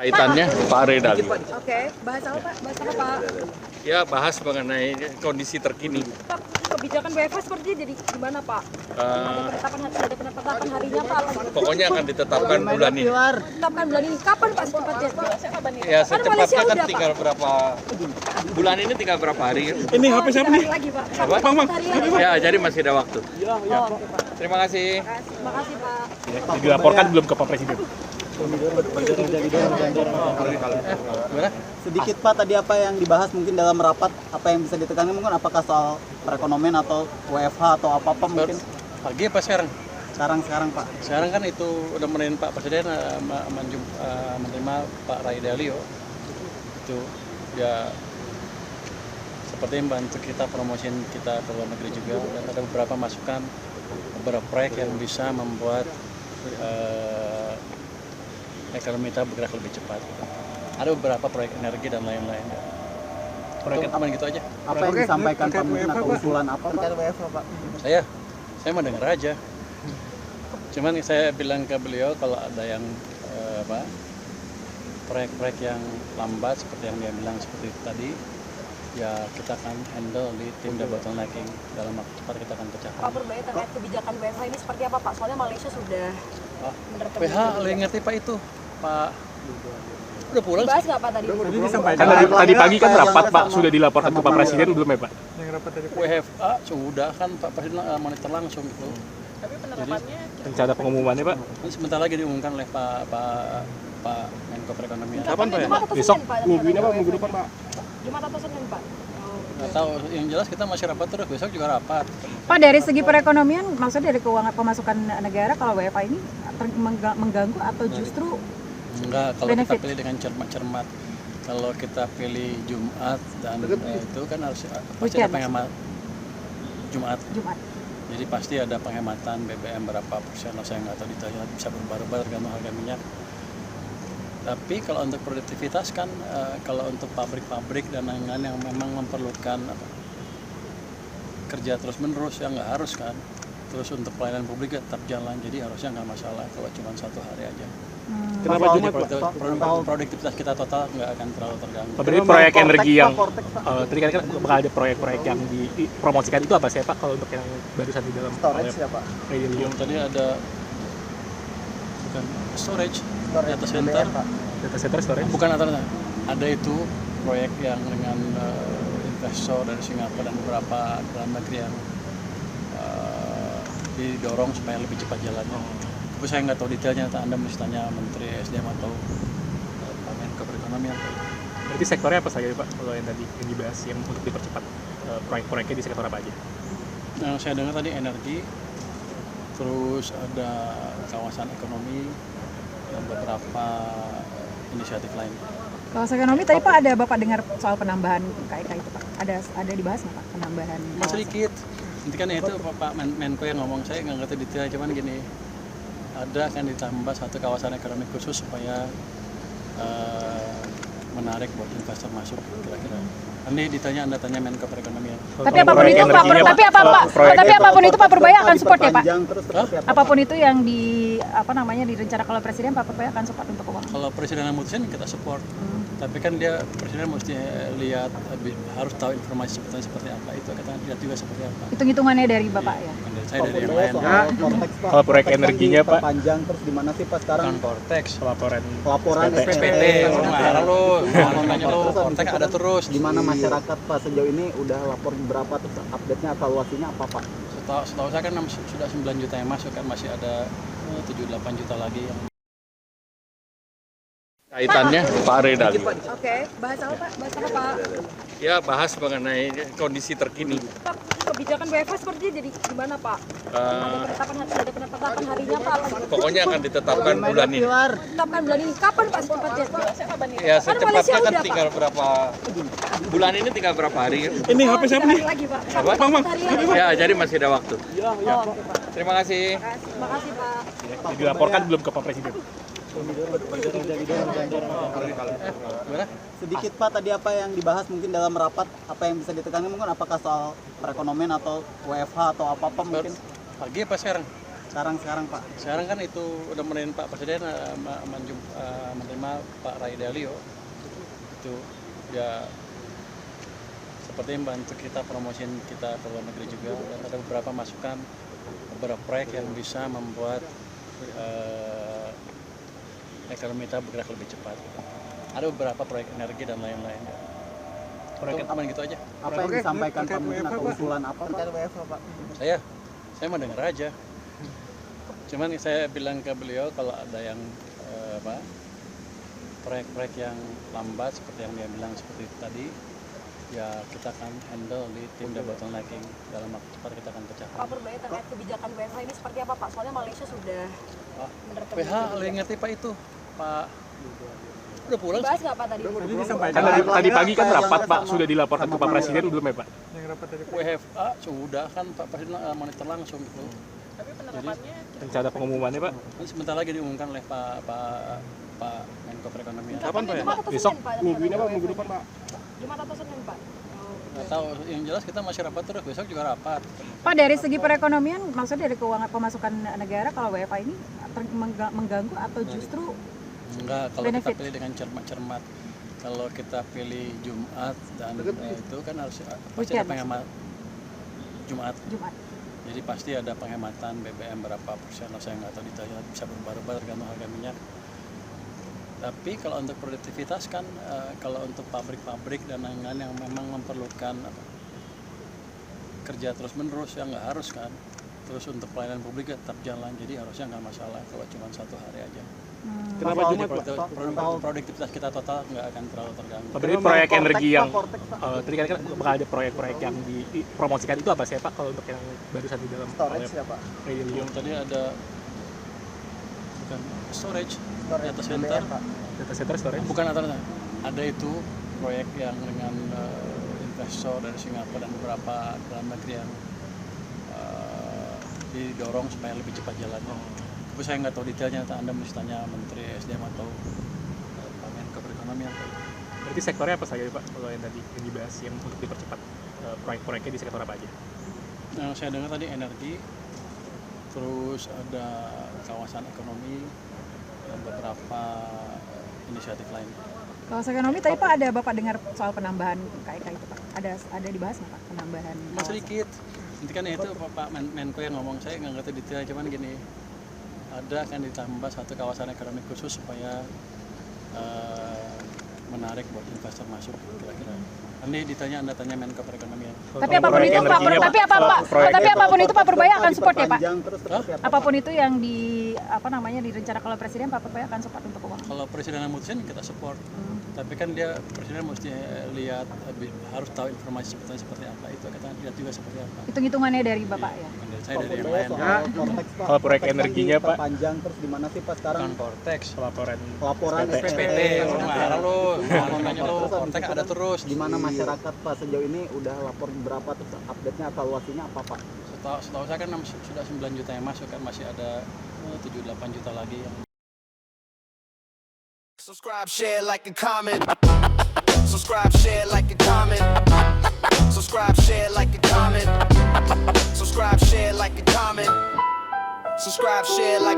Kaitannya Pak Redali. Oke, bahas apa Pak? Bahas apa Pak? Ya bahas mengenai kondisi terkini. Pak, kebijakan WFH sepertinya jadi gimana Pak? Ada penetapan harinya Pak? Pokoknya akan ditetapkan bulan ini. Ditetapkan bulan ini. Kapan Pak secepatnya? Ya secepatnya kan tinggal berapa bulan ini, tinggal berapa hari. Ini HP siapa nih? Lagi Pak. Apa? Hari lagi. Ya jadi masih ada waktu. Oh, oke, Pak. Terima kasih. Terima kasih Pak. Dilaporkan belum ke Pak Presiden? Gimana? Sedikit Pak, tadi apa yang dibahas mungkin dalam rapat, apa yang bisa ditekankan mungkin apakah soal perekonomian atau WFH atau apa-apa mungkin? Pagi apa sekarang? Sekarang Pak. Sekarang kan itu udah menerima Pak Presiden menerima Pak Ray Dalio. Itu ya seperti membantu kita promosiin kita ke luar negeri juga, dan ada beberapa masukan, beberapa proyek yang bisa membuat ekonomi kita bergerak lebih cepat. Ada beberapa proyek energi dan lain-lain. Proyek aman gitu aja. Apa yang disampaikan Pak mungkin atau usulan apa Pak? Pak? Saya mau dengar aja. Cuman saya bilang ke beliau kalau ada yang proyek-proyek yang lambat seperti yang dia bilang seperti itu tadi, ya kita akan handle di tim double bottlenecking, dalam waktu cepat kita akan pecahkan. Pak Purbaya terkait kebijakan WFH ini seperti apa Pak? Soalnya Malaysia sudah menerapkan PH lebih ngerti Pak itu, Pak. Udah pulang dibahas sih. nggak Pak tadi? Kan tadi pagi kan rapat Pak, sudah dilaporkan ke Pak Presiden belum ya Pak? WFA sudah kan Pak Presiden monitor langsung itu. Tapi penerapannya Rencana pengumumannya Pak? Ini sebentar lagi diumumkan oleh Pak Menko Perekonomian. Kapan Pak ya? Jumat atau Besok? Senin, Pak? Minggu ini apa minggu depan Pak? Jumat atau Senin Pak? Nggak tahu, yang jelas kita masih rapat terus, besok juga rapat. Pak, dari segi perekonomian, maksudnya dari keuangan pemasukan negara, kalau WFH ini mengganggu atau justru Enggak, kalau benefit? kita pilih dengan cermat-cermat. Kalau kita pilih Jumat dan itu kan harus pasti ada Weekend. penghemat Jumat. Jumat. Jadi pasti ada penghematan BBM berapa persen, saya nggak tahu detailnya, bisa berubah-ubah tergantung harga minyak. Tapi kalau untuk produktivitas kan, kalau untuk pabrik-pabrik dan lain-lain yang memang memerlukan kerja terus-menerus, ya nggak harus kan. Terus untuk pelayanan publik ya tetap jalan, jadi harusnya nggak masalah kalau cuma satu hari aja. Kenapa Jumat Pak? Produktivitas kita total nggak akan terlalu terganggu. Berarti proyek energi yang tadi kan bakal ada proyek-proyek yang dipromosikan itu apa sih Pak kalau untuk yang barusan di dalam Storage ya Pak? Yang tadi ada bukan storage, data center, data center storage? bukan ada itu proyek yang dengan investor dari Singapura dan beberapa dalam negeri yang didorong supaya lebih cepat jalannya. Tapi saya nggak tahu detailnya, Anda mesti tanya Menteri SDM atau Pak Menko Perekonomian. Berarti sektornya apa saja Pak kalau yang tadi yang dibahas yang untuk dipercepat proyek-proyeknya di sektor apa aja? Yang saya dengar tadi energi, terus ada kawasan ekonomi dan beberapa inisiatif lain. kawasan ekonomi tadi Pak ada Bapak dengar soal penambahan KIK itu Pak? Ada dibahas nggak Pak penambahan? Cuma sedikit. Nanti kan itu Pak Menko yang ngomong, saya nggak ngerti detail, cuman gini, ada akan ditambah satu kawasan ekonomi khusus supaya menarik buat investor masuk kira-kira. Nanti ditanya, Anda tanya Menko Perekonomian. Tapi apapun itu Pak, tapi apapun itu Pak Purbaya akan support ya Pak? Apapun itu yang direncanakan oleh Presiden, Pak Purbaya akan support untuk keuangan. Kalau Presiden yang mutusin kita support. Tapi kan Presiden mesti lihat, harus tahu informasi sebetulnya seperti apa. Itu kita lihat juga seperti apa. Hitung-hitungannya dari Bapak ya? Bukan dari saya, dari yang lain. Kalau proyek energinya Pak? Panjang terus di mana sih Pak sekarang? Bukan Vortex. Laporan SPT, lu ngarang lu, nanya lu, Vortex ada terus. Di mana masyarakat Pak sejauh ini udah lapor berapa, terus update-nya, evaluasinya apa Pak? Setahu saya kan sudah 9 juta yang masuk, kan masih ada 7-8 juta lagi yang Kaitannya Pak Redali. Oke, bahas apa Pak? Bahas apa Pak? Ya bahas mengenai kondisi terkini. Pak, kebijakan WFH sepertinya jadi gimana Pak? Ada penetapan harinya Pak? Pokoknya akan ditetapkan bulan ini. Ditetapkan bulan ini. Kapan Pak secepatnya? Ya secepatnya kan tinggal berapa bulan ini, tinggal berapa hari. Ini HP siapa nih? Hari lagi Pak. Apa? Hari lagi. Ya jadi masih ada waktu. Oh, oke, Pak. Terima kasih. Terima kasih Pak. Dilaporkan belum ke Pak Presiden? gimana? Sedikit Pak, tadi apa yang dibahas mungkin dalam rapat, apa yang bisa ditekankan mungkin apakah soal perekonomian atau WFH atau apa-apa mungkin? Pagi apa sekarang? sekarang Pak? Sekarang kan itu udah menerin Pak Presiden menerima Pak Ray Dalio, itu dia seperti membantu kita promosiin kita ke luar negeri juga, dan ada beberapa masukan, beberapa proyek yang bisa membuat ekonomi kita bergerak lebih cepat. Ada beberapa proyek energi dan lain-lain. Proyek aman gitu aja. Apa yang disampaikan Pak mungkin atau usulan apa terkait WFH Pak? Saya mau dengar aja. Cuman saya bilang ke beliau kalau ada yang proyek-proyek yang lambat seperti yang dia bilang seperti itu tadi, ya kita akan handle di tim debottlenecking, dalam waktu cepat kita akan pecahkan. Pak Purbaya terkait kebijakan WFH ini seperti apa Pak? Soalnya Malaysia sudah menerapkan PH lebih ngerti Pak itu, Pak udah pulang. Dibahas nggak Pak tadi? Kan tadi pagi kan rapat Pak, sudah dilaporkan ke Pak Presiden belum ya Pak? WFA sudah kan Pak Presiden monitor langsung gitu. Tapi penerapannya Rencana pengumumannya Pak? Ini sebentar lagi diumumkan oleh Pak Menko Perekonomian. kapan ya? Jumat atau Besok? Senin Pak? Minggu ini apa minggu depan Pak? Jumat atau Senin Pak? Nggak tahu, yang jelas kita masih rapat terus, besok juga rapat. Pak, dari segi perekonomian, maksudnya dari keuangan pemasukan negara, kalau WFH ini mengganggu atau justru Enggak, kalau benefit? kita pilih dengan cermat-cermat. Kalau kita pilih Jumat dan itu kan harus pasti ada Weekend, penghemat Jumat. Jumat? Jadi pasti ada penghematan BBM berapa persen, saya nggak tahu detailnya, bisa berubah-ubah tergantung harga minyak. Tapi kalau untuk produktivitas kan, kalau untuk pabrik-pabrik dan lain-lain yang memang memerlukan kerja terus-menerus, ya nggak harus kan. Terus untuk pelayanan publik tetap jalan, jadi harusnya nggak masalah kalau cuma 1 hari aja. Kenapa Jadi Jumat Pak? produktivitas kita total nggak akan terlalu terganggu. Pak, berarti proyek energi yang tadi kan bakal ada proyek-proyek yang dipromosikan itu apa sih Pak kalau untuk yang barusan di dalam Storage ya Pak? Yang tadi ada bukan storage, data center, data center storage? bukan ada itu proyek yang dengan investor dari Singapura dan beberapa dalam negeri yang didorong supaya lebih cepat jalannya. Tapi saya nggak tahu detailnya, Anda mesti tanya Menteri SDM atau Pak Menko Perekonomian. Berarti sektornya apa saja Pak kalau yang tadi yang dibahas yang untuk dipercepat proyek-proyeknya di sektor apa aja? Nah, saya dengar tadi energi, terus ada kawasan ekonomi dan beberapa inisiatif lain. Kawasan ekonomi tadi Pak ada Bapak dengar soal penambahan KIK itu Pak? Ada dibahas nggak Pak penambahan? Mas sedikit, nanti kan itu Pak Menko yang ngomong, saya nggak ngerti detail, cuman gini, ada akan ditambah 1 kawasan ekonomi khusus supaya menarik buat investor masuk kira-kira. Nanti ditanya, Anda tanya Menko Perekonomian. Tapi apapun itu Pak, tapi apapun itu Pak Purbaya akan support ya Pak? Apapun itu yang direncanakan oleh Presiden, Pak Purbaya akan support untuk keuangan? Kalau Presiden yang mutusin, kita support. Tapi kan dia Presiden mesti lihat, harus tahu informasi seperti apa, itu kita lihat juga seperti apa. Hitung-hitungannya dari Bapak ya? Bukan dari saya, dari yang lain. Kalau proyek energinya Pak? Panjang terus di mana sih Pak sekarang? Bukan Vortex, Laporan SPT, marah lu, nanya lu, Vortex ada terus. Di mana masyarakat Pak sejauh ini udah lapor berapa, terus update-nya evaluasinya apa Pak? Setahu saya kan sudah 9 juta yang masuk, kan masih ada 7-8 juta lagi yang Subscribe, share, like, and comment. Subscribe, share, like, and comment. Subscribe, share, like, and comment. Subscribe, share, like, and comment. Subscribe, share, like